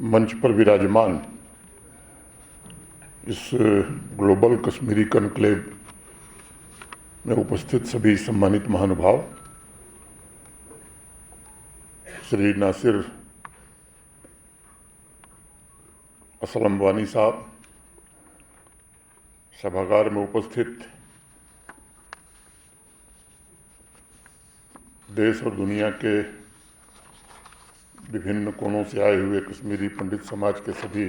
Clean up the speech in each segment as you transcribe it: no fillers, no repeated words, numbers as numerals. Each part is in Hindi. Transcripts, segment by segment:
मंच पर विराजमान इस ग्लोबल कश्मीरी कॉन्क्लेव में उपस्थित सभी सम्मानित महानुभाव, श्री नासिर असलम वानी साहब, सभागार में उपस्थित देश और दुनिया के विभिन्न कोनों से आए हुए कश्मीरी पंडित समाज के सभी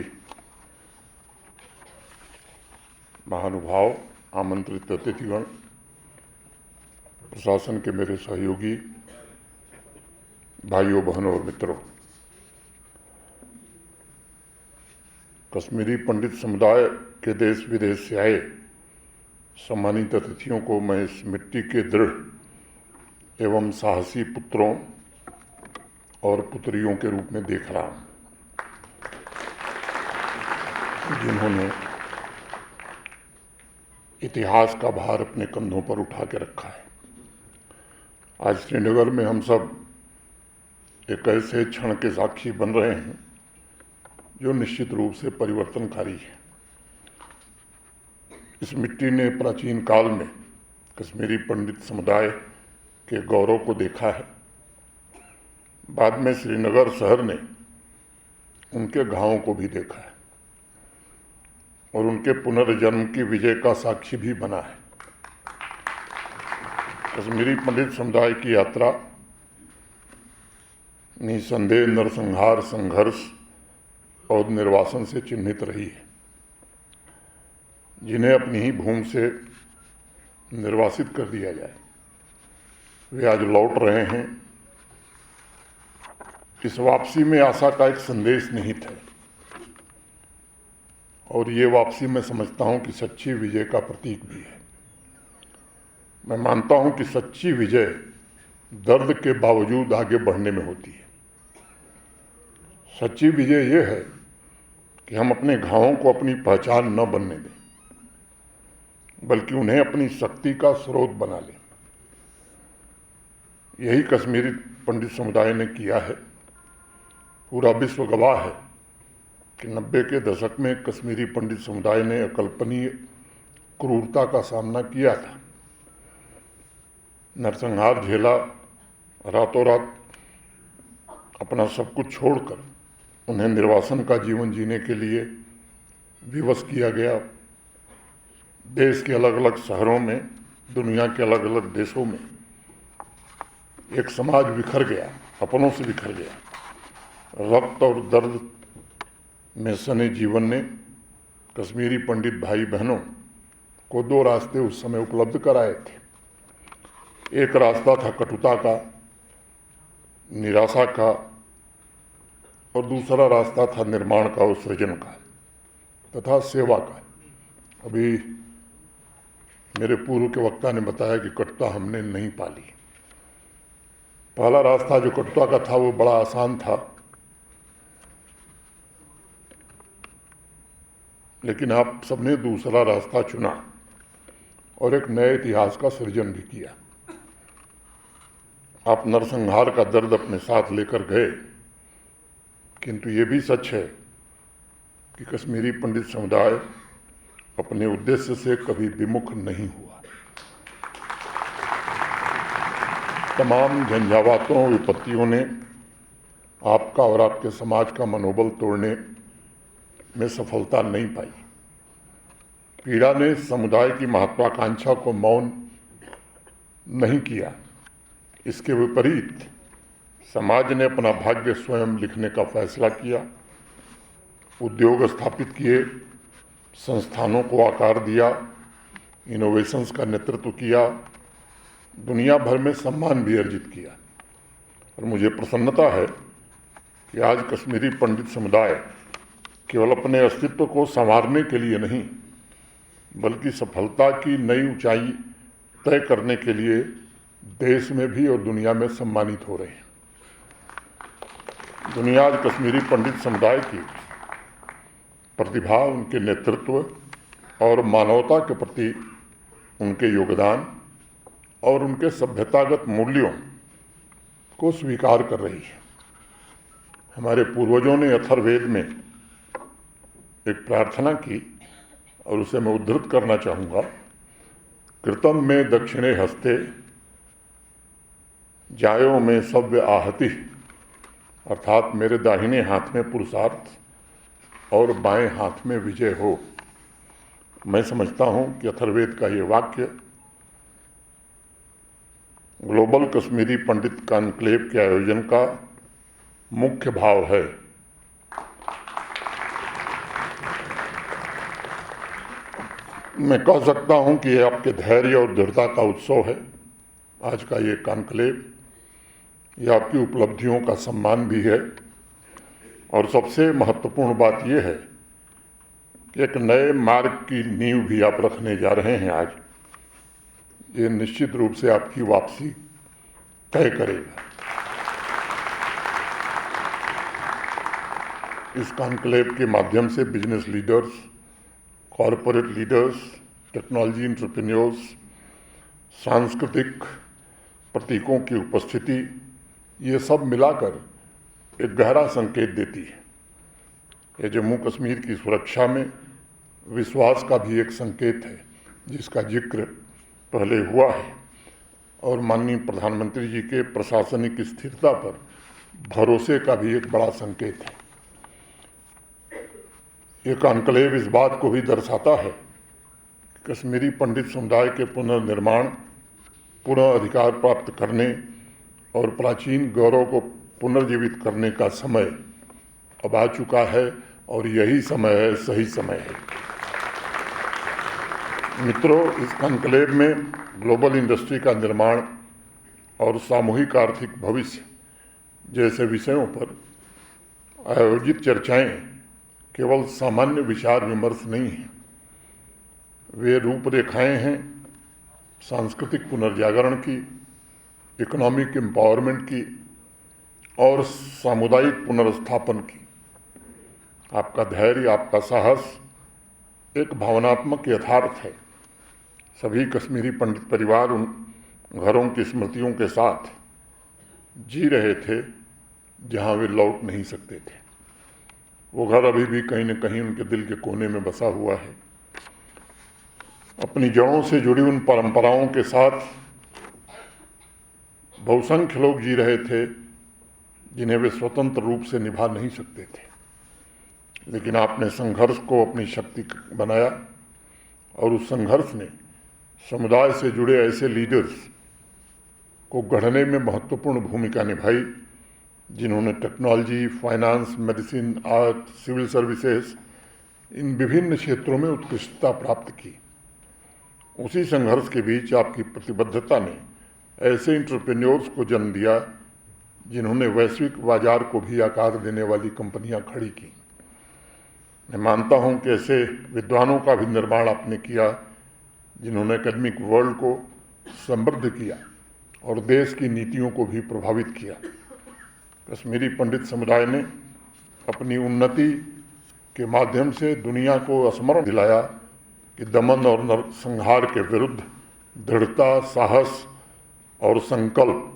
महानुभाव, आमंत्रित अतिथिगण, प्रशासन के मेरे सहयोगी भाइयों, बहनों और मित्रों, कश्मीरी पंडित समुदाय के देश विदेश से आए सम्मानित अतिथियों को मैं इस मिट्टी के दृढ़ एवं साहसी पुत्रों और पुत्रियों के रूप में देख रहा हूं, जिन्होंने इतिहास का भार अपने कंधों पर उठा के रखा है। आज श्रीनगर में हम सब एक ऐसे क्षण के साक्षी बन रहे हैं जो निश्चित रूप से परिवर्तनकारी है। इस मिट्टी ने प्राचीन काल में कश्मीरी पंडित समुदाय के गौरव को देखा है। बाद में श्रीनगर शहर ने उनके घावों को भी देखा है और उनके पुनर्जन्म की विजय का साक्षी भी बना है। कश्मीरी पंडित समुदाय की यात्रा निसंदेह नरसंहार, संघर्ष और निर्वासन से चिन्हित रही है। जिन्हें अपनी ही भूमि से निर्वासित कर दिया जाए, वे आज लौट रहे हैं। इस वापसी में आशा का एक संदेश निहित है और ये वापसी मैं समझता हूं कि सच्ची विजय का प्रतीक भी है। मैं मानता हूं कि सच्ची विजय दर्द के बावजूद आगे बढ़ने में होती है। सच्ची विजय ये है कि हम अपने घावों को अपनी पहचान न बनने दें, बल्कि उन्हें अपनी शक्ति का स्रोत बना लें। यही कश्मीरी पंडित समुदाय ने किया है। पूरा विश्व गवाह है कि 90 के दशक में कश्मीरी पंडित समुदाय ने अकल्पनीय क्रूरता का सामना किया था, नरसंहार झेला, रातों रात अपना सब कुछ छोड़कर उन्हें निर्वासन का जीवन जीने के लिए विवश किया गया। देश के अलग अलग शहरों में, दुनिया के अलग अलग देशों में एक समाज बिखर गया, अपनों से बिखर गया। रक्त और दर्द में सने जीवन ने कश्मीरी पंडित भाई बहनों को दो रास्ते उस समय उपलब्ध कराए थे। एक रास्ता था कटुता का, निराशा का, और दूसरा रास्ता था निर्माण का और सृजन का तथा सेवा का। अभी मेरे पूर्व के वक्ता ने बताया कि कटुता हमने नहीं पाली। पहला रास्ता जो कटुता का था वो बड़ा आसान था, लेकिन आप सबने दूसरा रास्ता चुना और एक नए इतिहास का सृजन भी किया। आप नरसंहार का दर्द अपने साथ लेकर गए, किंतु ये भी सच है कि कश्मीरी पंडित समुदाय अपने उद्देश्य से कभी विमुख नहीं हुआ। तमाम झंझावातों, विपत्तियों ने आपका और आपके समाज का मनोबल तोड़ने में सफलता नहीं पाई। पीड़ा ने समुदाय की महत्वाकांक्षा को मौन नहीं किया। इसके विपरीत समाज ने अपना भाग्य स्वयं लिखने का फैसला किया, उद्योग स्थापित किए, संस्थानों को आकार दिया, इनोवेशंस का नेतृत्व किया, दुनिया भर में सम्मान भी अर्जित किया। और मुझे प्रसन्नता है कि आज कश्मीरी पंडित समुदाय केवल अपने अस्तित्व को संवारने के लिए नहीं, बल्कि सफलता की नई ऊंचाई तय करने के लिए देश में भी और दुनिया में सम्मानित हो रहे हैं। दुनिया आज कश्मीरी पंडित समुदाय की प्रतिभा, उनके नेतृत्व और मानवता के प्रति उनके योगदान और उनके सभ्यतागत मूल्यों को स्वीकार कर रही है। हमारे पूर्वजों ने अथर्ववेद में एक प्रार्थना की और उसे मैं उद्धृत करना चाहूँगा। कृतम में दक्षिणे हस्ते जायो में सव्य आहति, अर्थात मेरे दाहिने हाथ में पुरुषार्थ और बाएं हाथ में विजय हो। मैं समझता हूँ कि अथर्ववेद का ये वाक्य ग्लोबल कश्मीरी पंडित कॉन्क्लेव के आयोजन का मुख्य भाव है। मैं कह सकता हूं कि यह आपके धैर्य और दृढ़ता का उत्सव है। आज का ये कॉन्क्लेव यह आपकी उपलब्धियों का सम्मान भी है, और सबसे महत्वपूर्ण बात यह है कि एक नए मार्ग की नींव भी आप रखने जा रहे हैं। आज ये निश्चित रूप से आपकी वापसी तय करेगा। इस कॉन्क्लेव के माध्यम से business leaders, corporate leaders, technology entrepreneurs, सांस्कृतिक प्रतीकों की उपस्थिति, ये सब मिलाकर एक गहरा संकेत देती है। ये जम्मू कश्मीर की सुरक्षा में विश्वास का भी एक संकेत है, जिसका जिक्र पहले हुआ है, और माननीय प्रधानमंत्री जी के प्रशासनिक स्थिरता पर भरोसे का भी एक बड़ा संकेत है। ये कॉन्क्लेव इस बात को भी दर्शाता है कि कश्मीरी पंडित समुदाय के पुनर्निर्माण, पुनः अधिकार प्राप्त करने और प्राचीन गौरव को पुनर्जीवित करने का समय अब आ चुका है, और यही समय है, सही समय है। मित्रों, इस कॉन्क्लेव में ग्लोबल इंडस्ट्री का निर्माण और सामूहिक आर्थिक भविष्य जैसे विषयों पर आयोजित चर्चाएं केवल सामान्य विचार विमर्श नहीं हैं, वे रूपरेखाएं हैं सांस्कृतिक पुनर्जागरण की, इकोनॉमिक एम्पावरमेंट की और सामुदायिक पुनर्स्थापन की। आपका धैर्य, आपका साहस एक भावनात्मक यथार्थ है। सभी कश्मीरी पंडित परिवार उन घरों की स्मृतियों के साथ जी रहे थे जहां वे लौट नहीं सकते थे। वो घर अभी भी कहीं न कहीं उनके दिल के कोने में बसा हुआ है। अपनी जड़ों से जुड़ी उन परंपराओं के साथ बहुसंख्य लोग जी रहे थे जिन्हें वे स्वतंत्र रूप से निभा नहीं सकते थे, लेकिन आपने संघर्ष को अपनी शक्ति बनाया, और उस संघर्ष ने समुदाय से जुड़े ऐसे लीडर्स को गढ़ने में महत्वपूर्ण भूमिका निभाई, जिन्होंने technology, finance, medicine, art, civil services, इन विभिन्न क्षेत्रों में उत्कृष्टता प्राप्त की। उसी संघर्ष के बीच आपकी प्रतिबद्धता ने ऐसे एंटरप्रेन्योर्स को जन्म दिया जिन्होंने वैश्विक बाजार को भी आकार देने वाली कंपनियां खड़ी की। मैं मानता हूं कि ऐसे विद्वानों का भी निर्माण आपने किया जिन्होंने एकेडमिक वर्ल्ड को समृद्ध किया और देश की नीतियों को भी प्रभावित किया। कश्मीरी पंडित समुदाय ने अपनी उन्नति के माध्यम से दुनिया को स्मरण दिलाया कि दमन और नरसंहार के विरुद्ध दृढ़ता, साहस और संकल्प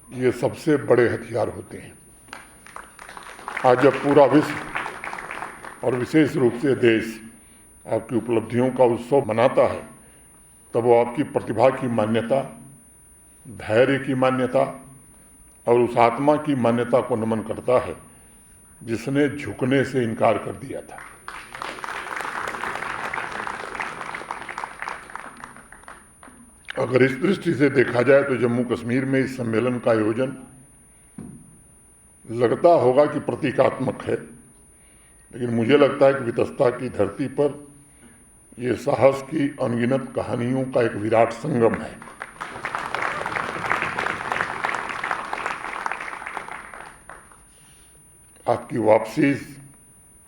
ये सबसे बड़े हथियार होते हैं। आज जब पूरा विश्व और विशेष रूप से देश आपकी उपलब्धियों का उत्सव मनाता है, तब वो आपकी प्रतिभा की मान्यता, धैर्य की मान्यता और उस आत्मा की मान्यता को नमन करता है जिसने झुकने से इनकार कर दिया था। अगर इस दृष्टि से देखा जाए तो जम्मू कश्मीर में इस सम्मेलन का आयोजन लगता होगा कि प्रतीकात्मक है, लेकिन मुझे लगता है कि वितस्ता की धरती पर यह साहस की अनगिनत कहानियों का एक विराट संगम है। आपकी वापसी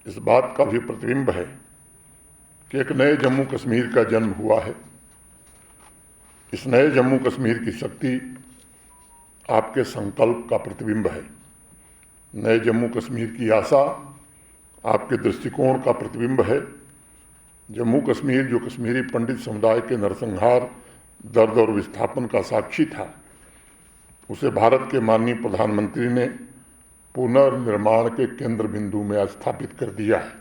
इस बात का भी प्रतिबिंब है कि एक नए जम्मू कश्मीर का जन्म हुआ है। इस नए जम्मू कश्मीर की शक्ति आपके संकल्प का प्रतिबिंब है। नए जम्मू कश्मीर की आशा आपके दृष्टिकोण का प्रतिबिंब है। जम्मू कश्मीर जो कश्मीरी पंडित समुदाय के नरसंहार, दर्द और विस्थापन का साक्षी था, उसे भारत के माननीय प्रधानमंत्री ने पुनर्निर्माण के केंद्र बिंदु में स्थापित कर दिया है।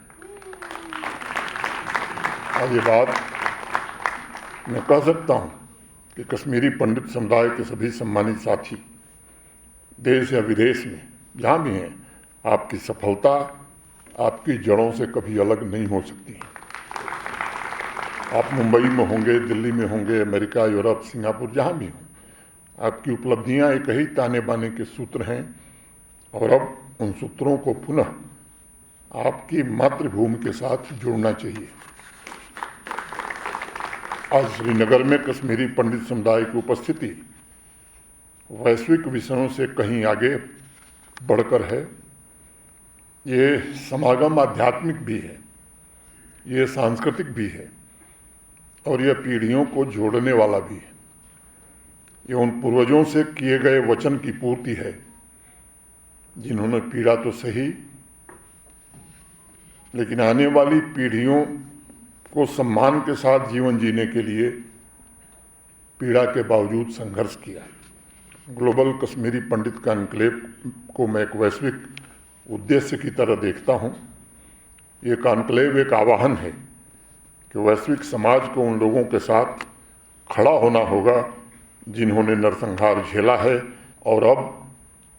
आज ये बात मैं कह सकता हूँ कि कश्मीरी पंडित समुदाय के सभी सम्मानित साथी देश या विदेश में जहाँ भी हैं, आपकी सफलता आपकी जड़ों से कभी अलग नहीं हो सकती है। आप मुंबई में होंगे, दिल्ली में होंगे, अमेरिका, यूरोप, सिंगापुर, जहाँ भी हों, आपकी उपलब्धियाँ एक ही ताने बाने के सूत्र हैं और अब उन सूत्रों को पुनः आपकी मातृभूमि के साथ जोड़ना चाहिए। आज श्रीनगर में कश्मीरी पंडित समुदाय की उपस्थिति वैश्विक विषयों से कहीं आगे बढ़कर है। ये समागम आध्यात्मिक भी है, ये सांस्कृतिक भी है और यह पीढ़ियों को जोड़ने वाला भी है। ये उन पूर्वजों से किए गए वचन की पूर्ति है जिन्होंने पीड़ा तो सही, लेकिन आने वाली पीढ़ियों को सम्मान के साथ जीवन जीने के लिए पीड़ा के बावजूद संघर्ष किया। ग्लोबल कश्मीरी पंडित कॉन्क्लेव को मैं एक वैश्विक उद्देश्य की तरह देखता हूँ। ये कॉन्क्लेव एक आह्वान है कि वैश्विक समाज को उन लोगों के साथ खड़ा होना होगा जिन्होंने नरसंहार झेला है और अब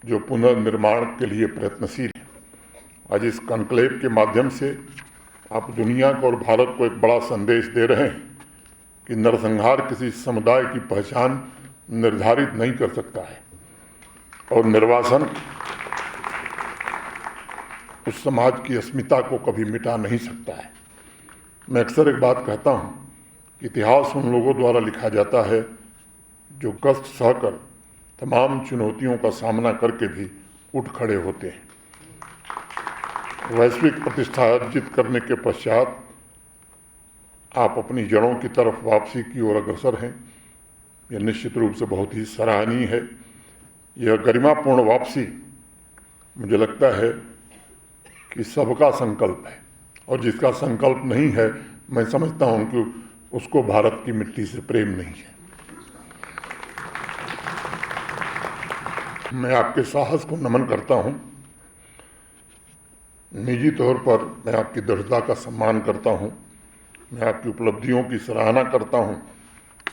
जो पुनर्निर्माण के लिए प्रयत्नशील है। आज इस कॉन्क्लेव के माध्यम से आप दुनिया को और भारत को एक बड़ा संदेश दे रहे हैं कि नरसंहार किसी समुदाय की पहचान निर्धारित नहीं कर सकता है और निर्वासन उस समाज की अस्मिता को कभी मिटा नहीं सकता है। मैं अक्सर एक बात कहता हूँ कि इतिहास उन लोगों द्वारा लिखा जाता है जो कष्ट सहकर तमाम चुनौतियों का सामना करके भी उठ खड़े होते हैं। वैश्विक प्रतिष्ठा अर्जित करने के पश्चात आप अपनी जड़ों की तरफ वापसी की ओर अग्रसर हैं। यह निश्चित रूप से बहुत ही सराहनीय है। यह गरिमापूर्ण वापसी मुझे लगता है कि सबका संकल्प है और जिसका संकल्प नहीं है, मैं समझता हूं कि उसको भारत की मिट्टी से प्रेम नहीं है। मैं आपके साहस को नमन करता हूं। निजी तौर पर मैं आपकी दृढ़ता का सम्मान करता हूं, मैं आपकी उपलब्धियों की सराहना करता हूं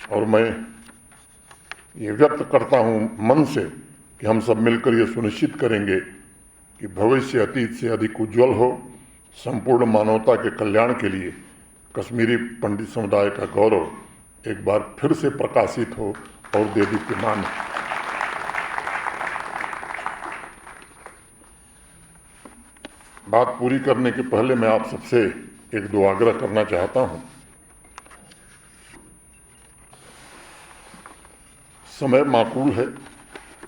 और मैं ये व्यक्त करता हूं मन से कि हम सब मिलकर ये सुनिश्चित करेंगे कि भविष्य अतीत से अधिक उज्जवल हो। संपूर्ण मानवता के कल्याण के लिए कश्मीरी पंडित समुदाय का गौरव एक बार फिर से प्रकाशित हो और देदीप्यमान हो। बात पूरी करने के पहले मैं आप सबसे एक दो आग्रह करना चाहता हूं। समय माकूल है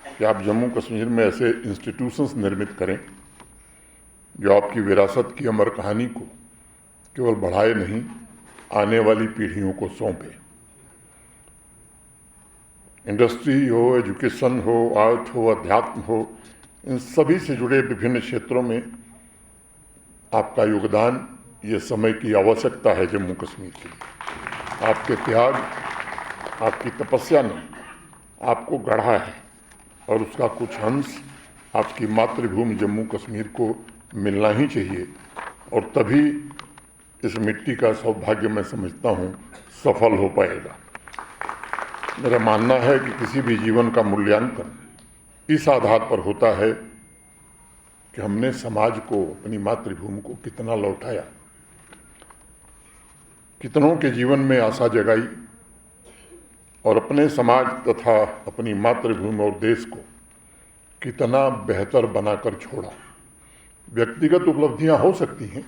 कि आप जम्मू कश्मीर में ऐसे इंस्टीट्यूशंस निर्मित करें जो आपकी विरासत की अमर कहानी को केवल बढ़ाए नहीं, आने वाली पीढ़ियों को सौंपे। इंडस्ट्री हो, एजुकेशन हो, आर्ट हो, अध्यात्म हो, इन सभी से जुड़े विभिन्न क्षेत्रों में आपका योगदान ये समय की आवश्यकता है जम्मू कश्मीर के लिए। आपके त्याग, आपकी तपस्या ने आपको गढ़ा है और उसका कुछ अंश आपकी मातृभूमि जम्मू कश्मीर को मिलना ही चाहिए और तभी इस मिट्टी का सौभाग्य मैं समझता हूँ सफल हो पाएगा। मेरा मानना है कि किसी भी जीवन का मूल्यांकन इस आधार पर होता है कि हमने समाज को, अपनी मातृभूमि को कितना लौटाया, कितनों के जीवन में आशा जगाई और अपने समाज तथा अपनी मातृभूमि और देश को कितना बेहतर बनाकर छोड़ा। व्यक्तिगत उपलब्धियां हो सकती हैं,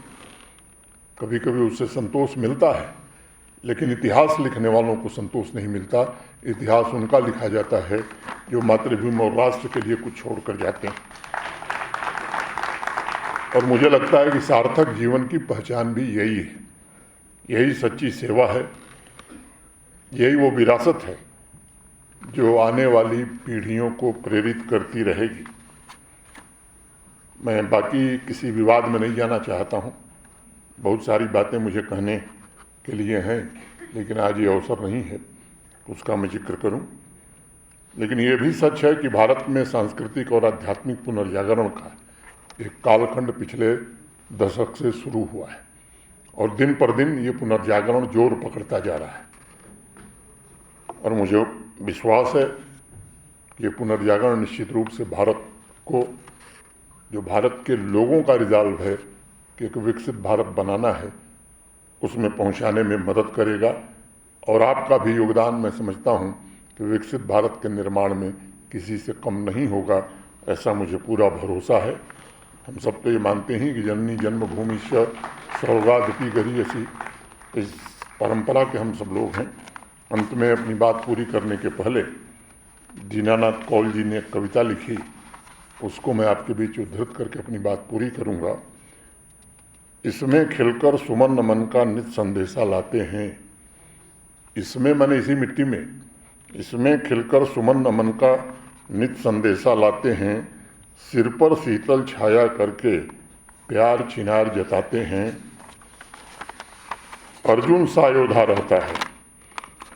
कभी कभी उससे संतोष मिलता है, लेकिन इतिहास लिखने वालों को संतोष नहीं मिलता। इतिहास उनका लिखा जाता है जो मातृभूमि और राष्ट्र के लिए कुछ छोड़कर जाते हैं। और मुझे लगता है कि सार्थक जीवन की पहचान भी यही है, यही सच्ची सेवा है, यही वो विरासत है जो आने वाली पीढ़ियों को प्रेरित करती रहेगी। मैं बाकी किसी विवाद में नहीं जाना चाहता हूँ, बहुत सारी बातें मुझे कहने के लिए हैं, लेकिन आज ये अवसर नहीं है उसका मैं जिक्र करूँ। लेकिन ये भी सच है कि भारत में सांस्कृतिक और आध्यात्मिक पुनर्जागरण का एक कालखंड पिछले दशक से शुरू हुआ है और दिन पर दिन ये पुनर्जागरण जोर पकड़ता जा रहा है। और मुझे विश्वास है कि ये पुनर्जागरण निश्चित रूप से भारत को, जो भारत के लोगों का रिजॉल्व है कि एक विकसित भारत बनाना है, उसमें पहुंचाने में मदद करेगा। और आपका भी योगदान मैं समझता हूं कि विकसित भारत के निर्माण में किसी से कम नहीं होगा, ऐसा मुझे पूरा भरोसा है। हम सब तो ये मानते हैं कि जननी जन्मभूमि स्वर्गादपि गरीयसी, इस परंपरा के हम सब लोग हैं। अंत में अपनी बात पूरी करने के पहले दीनानाथ कौल जी ने एक कविता लिखी, उसको मैं आपके बीच उद्धृत करके अपनी बात पूरी करूंगा। इसमें खिलकर सुमन मन का नित संदेशा लाते हैं। इसमें मैंने इसी मिट्टी में, इसमें खिलकर सुमन मन का नित संदेशा लाते हैं। सिर पर शीतल छाया करके प्यार चिनार जताते हैं। अर्जुन सा योद्धा रहता है,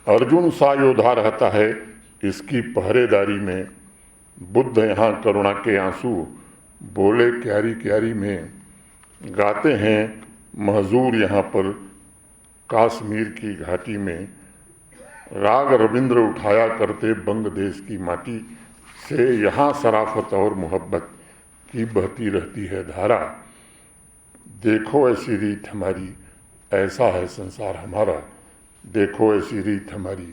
अर्जुन सा योद्धा रहता है इसकी पहरेदारी में। बुद्ध यहाँ करुणा के आंसू बोले क्यारी क्यारी में। गाते हैं महजूर यहाँ पर कश्मीर की घाटी में। राग रविंद्र उठाया करते बंग देश की माटी से। यहाँ शराफत और मोहब्बत की बहती रहती है धारा। देखो ऐसी रीत हमारी, ऐसा है संसार हमारा। देखो ऐसी रीत हमारी,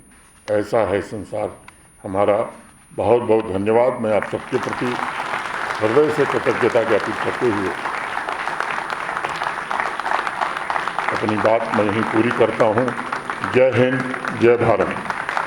ऐसा है संसार हमारा। बहुत बहुत धन्यवाद। मैं आप सबके प्रति हृदय से कृतज्ञता ज्ञापित करते हुए अपनी बात मैं यहीं पूरी करता हूँ। जय हिंद, जय भारत।